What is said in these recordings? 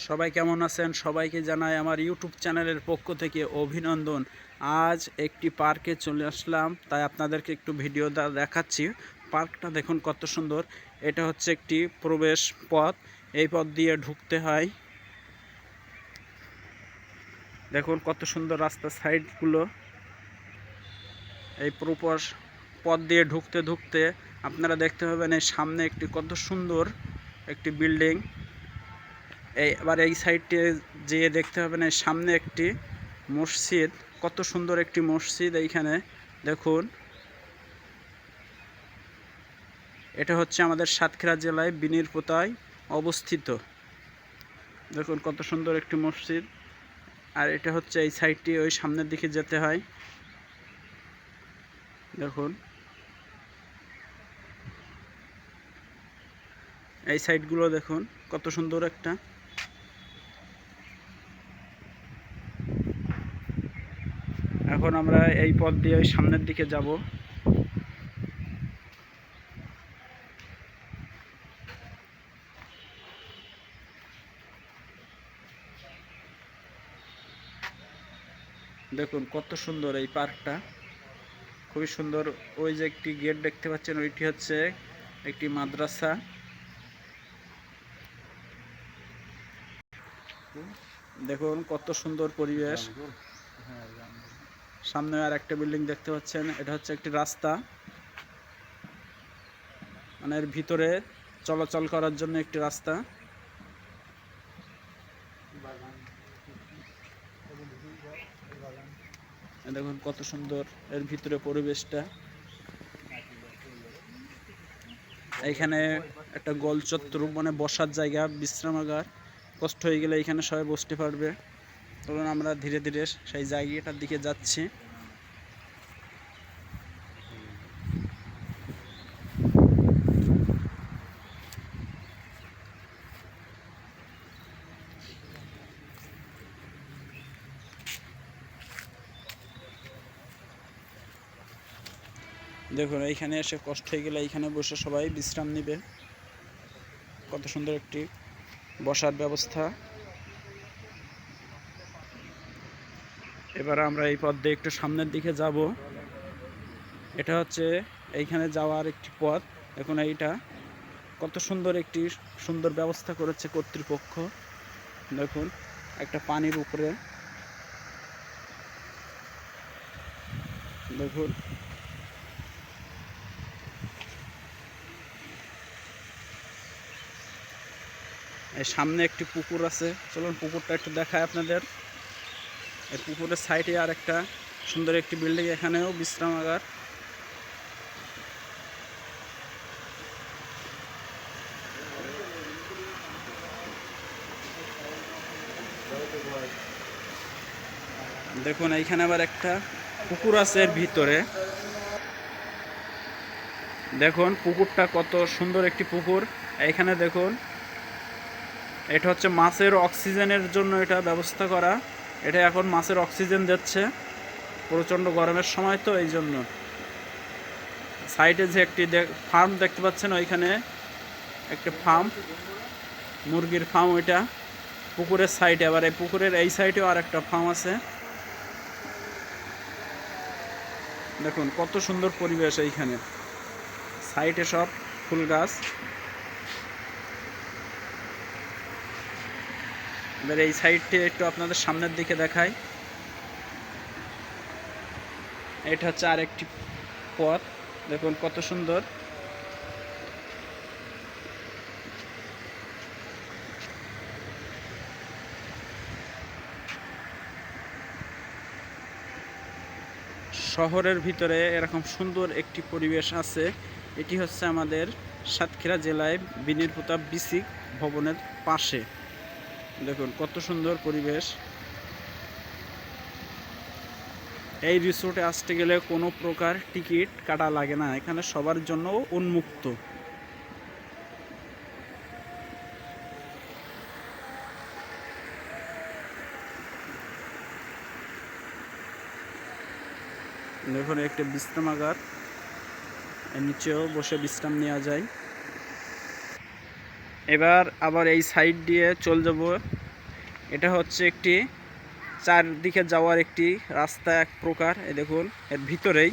সবাই কেমন আছেন? সবাইকে জানাই আমার ইউটিউব চ্যানেলের পক্ষ থেকে অভিনন্দন। আজ একটি পার্কে চলে আসলাম, তাই আপনাদেরকে একটু ভিডিও দেখাচ্ছি। পার্কটা দেখুন কত সুন্দর। এটা হচ্ছে একটি প্রবেশ পথ, এই পথ দিয়ে ঢুকতে হয়। দেখুন কত সুন্দর রাস্তা সাইডগুলো। এই প্রবেশ পথ দিয়ে ঢুকতে ঢুকতে আপনারা দেখতে পাবেন এই সামনে একটি কত সুন্দর একটি বিল্ডিং। এবার এই সাইডে যেয়ে দেখতে পাবেন এই সামনে একটি মসজিদ, কত সুন্দর একটি মসজিদ। এইখানে দেখুন, এটা হচ্ছে আমাদের সাতক্ষীরা জেলায় বিনিরপুতায় অবস্থিত। দেখুন কত সুন্দর একটি মসজিদ। আর এটা হচ্ছে এই সাইডটি, ওই সামনের দিকে যেতে হয়। দেখুন এই সাইডগুলো দেখুন কত সুন্দর একটা। এখন আমরা এই পথ দিয়ে ওই সামনের দিকে যাব। দেখুন কত সুন্দর এই পার্কটা, খুবই সুন্দর। ওই যে একটি গেট দেখতে পাচ্ছেন, ওইটি হচ্ছে একটি মাদ্রাসা। দেখুন কত সুন্দর পরিবেশ। সামনে আর একটা বিল্ডিং দেখতে পাচ্ছেন, এটা হচ্ছে একটি রাস্তা, মানে এর ভিতরে চলাচল করার জন্য একটি রাস্তা। দেখুন কত সুন্দর এর ভিতরে পরিবেশটা। এইখানে একটা গোল চত্বর, মানে বসার জায়গা, বিশ্রামাগার। কষ্ট হয়ে গেলে এখানে সবাই বসতে পারবে। তখন আমরা ধীরে ধীরে সেই জায়গাটার দিকে যাচ্ছি। দেখুন এইখানে এসে কষ্ট হয়ে গেলে এইখানে বসে সবাই বিশ্রাম নেবে। কত সুন্দর একটি বসার ব্যবস্থা। এবার আমরা এই পথ দিয়ে একটু সামনের দিকে যাব। এটা হচ্ছে এইখানে যাওয়ার একটি পথ। এখন এইটা কত সুন্দর একটি সুন্দর ব্যবস্থা করেছে কর্তৃপক্ষ। দেখুন একটা পানির উপরে, দেখুন এই সামনে একটি পুকুর আছে। চলুন পুকুরটা একটু দেখায় আপনাদের। এই পুকুরের সাইডে আর একটা সুন্দর একটি বিল্ডিং, এখানেও বিশ্রামাগার। দেখুন এইখানে আবার একটা পুকুর আছে এর ভিতরে। দেখুন পুকুরটা কত সুন্দর একটি পুকুর। এইখানে দেখুন, এটা হচ্ছে মাছের অক্সিজেনের জন্য এটা ব্যবস্থা করা। এটা এখন মাছের অক্সিজেন দিচ্ছে, প্রচণ্ড গরমের সময় তো এই জন্য। সাইডে যে একটি ফার্ম দেখতে পাচ্ছেন, ওইখানে একটা ফার্ম, মুরগির ফার্ম, ওইটা পুকুরের সাইডে। আবার এই পুকুরের এই সাইডেও আর একটা ফার্ম আছে। দেখুন কত সুন্দর পরিবেশ এইখানে, সাইডে সব ফুল গাছ। এবার এই সাইডটি একটু আপনাদের সামনের দিকে দেখাই। এটা হচ্ছে আর একটি পথ, দেখুন কত সুন্দর। শহরের ভিতরে এরকম সুন্দর একটি পরিবেশ আছে। এটি হচ্ছে আমাদের সাতক্ষীরা জেলায় বিনিরপুতা বিসিক ভবনের পাশে। দেখুন কত সুন্দর পরিবেশ। এই রিসোর্টে আসতে গেলে কোনো প্রকার টিকিট কাটা লাগে না, এখানে সবার জন্য উন্মুক্ত। দেখুন একটা বিশ্রামাগার, এর নিচেও বসে বিশ্রাম নেওয়া যায়। এবার আবার এই সাইড দিয়ে চলে যাব এটা হচ্ছে একটি চারদিকে যাওয়ার একটি রাস্তা এক প্রকার। এই দেখুন এর ভিতরেই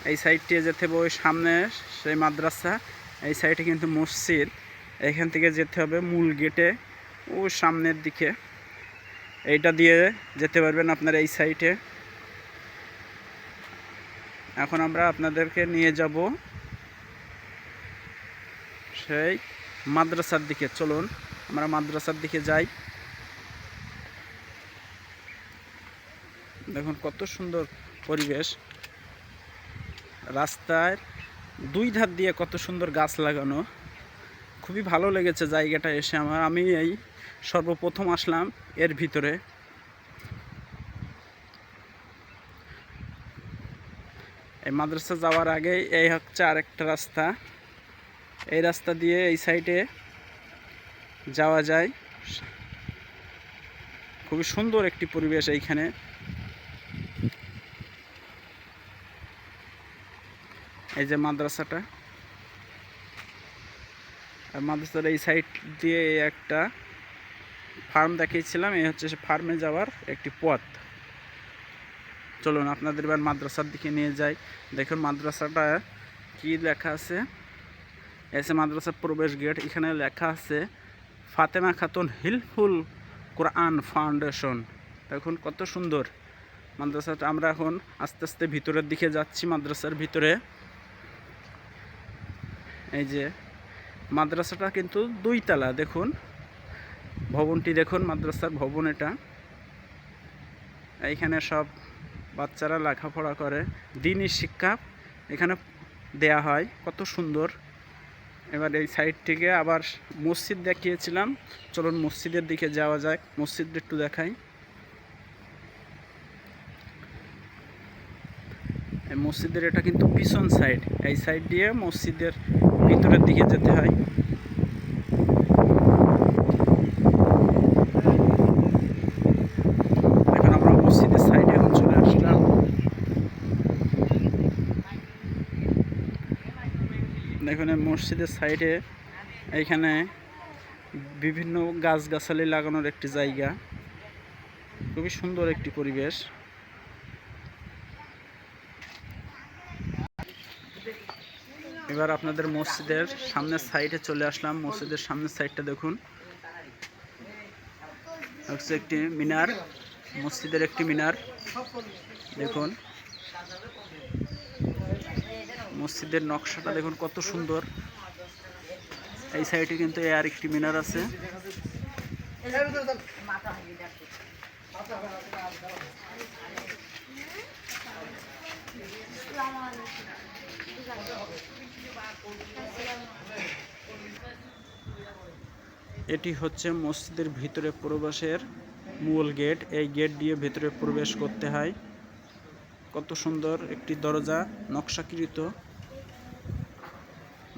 এই সাইডটি যেতে হবে ওই সামনে সেই মাদ্রাসা, এই সাইডে কিন্তু মসজিদ। এখান থেকে যেতে হবে মূল গেটে ও সামনের দিকে, এইটা দিয়ে যেতে পারবেন আপনারা এই সাইডে। এখন আমরা আপনাদেরকে নিয়ে যাব সেই মাদ্রাসার দিকে। চলুন আমরা মাদ্রাসার দিকে যাই। দেখুন কত সুন্দর পরিবেশ, রাস্তার দুই ধার দিয়ে কত সুন্দর গাছ লাগানো। খুবই ভালো লেগেছে জায়গাটা এসে আমার। আমি এই সর্বপ্রথম আসলাম এর ভিতরে। এই মাদ্রাসা যাওয়ার আগেই এই হচ্ছে আরেকটা রাস্তা, এই রাস্তা দিয়ে এই সাইডে যাওয়া যায়। খুবই সুন্দর একটি পরিবেশ এইখানে। এই যে মাদ্রাসাটা, আর মাদ্রাসার এই সাইড দিয়ে একটা ফার্ম দেখিয়েছিলাম, এই হচ্ছে সে ফার্মে যাওয়ার একটি পথ। চলুন আপনাদের এবার মাদ্রাসার দিকে নিয়ে যাই। দেখুন মাদ্রাসাটা কি লেখা আছে, এসে মাদ্রাসার প্রবেশ গেট। এখানে লেখা আছে ফাতেমা খাতুন হিলফুল কোরআন ফাউন্ডেশন। দেখুন কত সুন্দর মাদ্রাসাটা। আমরা এখন আস্তে আস্তে ভিতরের দিকে যাচ্ছি মাদ্রাসার ভিতরে। এই যে মাদ্রাসাটা কিন্তু 2 তলা। দেখুন ভবনটি, দেখুন মাদ্রাসার ভবন এটা। এইখানে সব বাচ্চারা লেখাপড়া করে, দ্বীনি শিক্ষা এখানে দেয়া হয়। কত সুন্দর। এবার এই সাইড থেকে আবার মসজিদ দেখিয়েছিলাম, চলুন মসজিদের দিকে যাওয়া যায়। মসজিদটা একটু দেখাই। এই মসজিদের এটা কিন্তু পিছন সাইড, এই সাইড দিয়ে মসজিদের ভিতরের দিকে যেতে হয়। এখন আমরা মসজিদের সাইডে এখন চলে আসলাম। দেখুন মসজিদের সাইডে এইখানে বিভিন্ন গাছগাছালি লাগানোর একটি জায়গা। খুবই সুন্দর একটি পরিবেশ। এবার আপনাদের মসজিদের সামনের সাইডে চলে আসলাম। মসজিদের সামনের সাইডটা দেখুন, হচ্ছে একটি মিনার, মসজিদের একটি মিনার। দেখুন মসজিদের নকশাটা দেখুন কত সুন্দর। এই সাইডে কিন্তু আর একটি মিনার আছে। এটি হচ্ছে মসজিদের ভিতরে প্রবেশের মূল গেট। এই গেট দিয়ে ভিতরে প্রবেশ করতে হয়। কত সুন্দর একটি দরজা নকশাকৃত।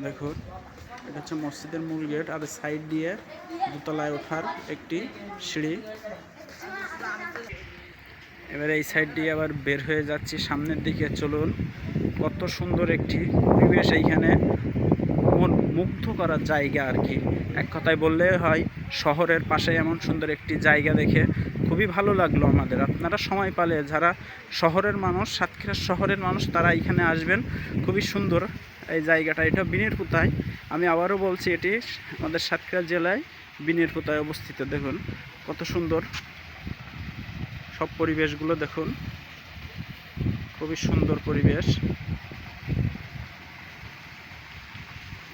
দেখুন এটা হচ্ছে মসজিদের মূল গেট, আর সাইড দিয়ে দোতলায় ওঠার একটি সিঁড়ি। এবার এই সাইড দিয়ে আবার বের হয়ে যাচ্ছি সামনের দিকে। চলুন কত সুন্দর একটি পরিবেশ এইখানে, মন মুগ্ধ করার জায়গা আর কি। এক কথায় বললে হয়, শহরের পাশে এমন সুন্দর একটি জায়গা দেখে খুবই ভালো লাগলো আমাদের। আপনারা সময় পালে যারা শহরের মানুষ, সাতক্ষীরা শহরের মানুষ, তারা এখানে আসবেন। খুবই সুন্দর এই জায়গাটা। এটা বিনিরপুতায়, আমি আবারও বলছি, এটি আমাদের সাতক্ষীরা জেলায় বিনিরপুতায় অবস্থিত। দেখুন কত সুন্দর সব পরিবেশগুলো, দেখুন খুবই সুন্দর পরিবেশ।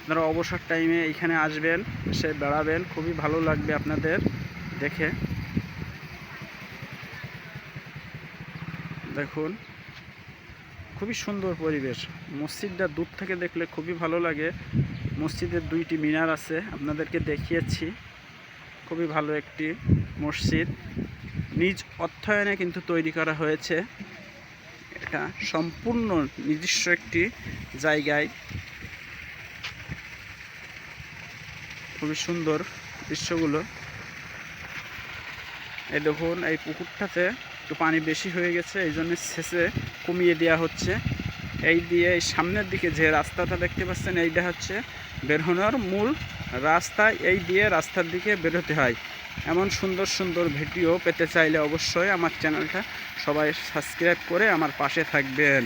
আপনারা অবসর টাইমে এইখানে আসবেন, এসে বেড়াবেন, খুবই ভালো লাগবে আপনাদের দেখে। দেখুন খুবই সুন্দর পরিবেশ। মসজিদটা দূর থেকে দেখলে খুবই ভালো লাগে। মসজিদের 2টি মিনার আছে, আপনাদেরকে দেখিয়েছি। খুবই ভালো একটি মসজিদ, নিজ অর্থায়নে কিন্তু তৈরি করা হয়েছে। এটা সম্পূর্ণ নিজস্ব একটি জায়গায়। খুবই সুন্দর দৃশ্যগুলো। এই দেখুন এই পুকুরটাতে একটু পানি বেশি হয়ে গেছে, এই জন্য সেচে কমিয়ে দেওয়া হচ্ছে। এই দিয়ে এই সামনের দিকে যে রাস্তাটা দেখতে পাচ্ছেন, এইটা হচ্ছে বের হওয়ার মূল রাস্তা এই দিয়ে রাস্তার দিকে বেরোতে হয়। এমন সুন্দর সুন্দর ভিডিও পেতে চাইলে অবশ্যই আমার চ্যানেলটা সবাই সাবস্ক্রাইব করে আমার পাশে থাকবেন।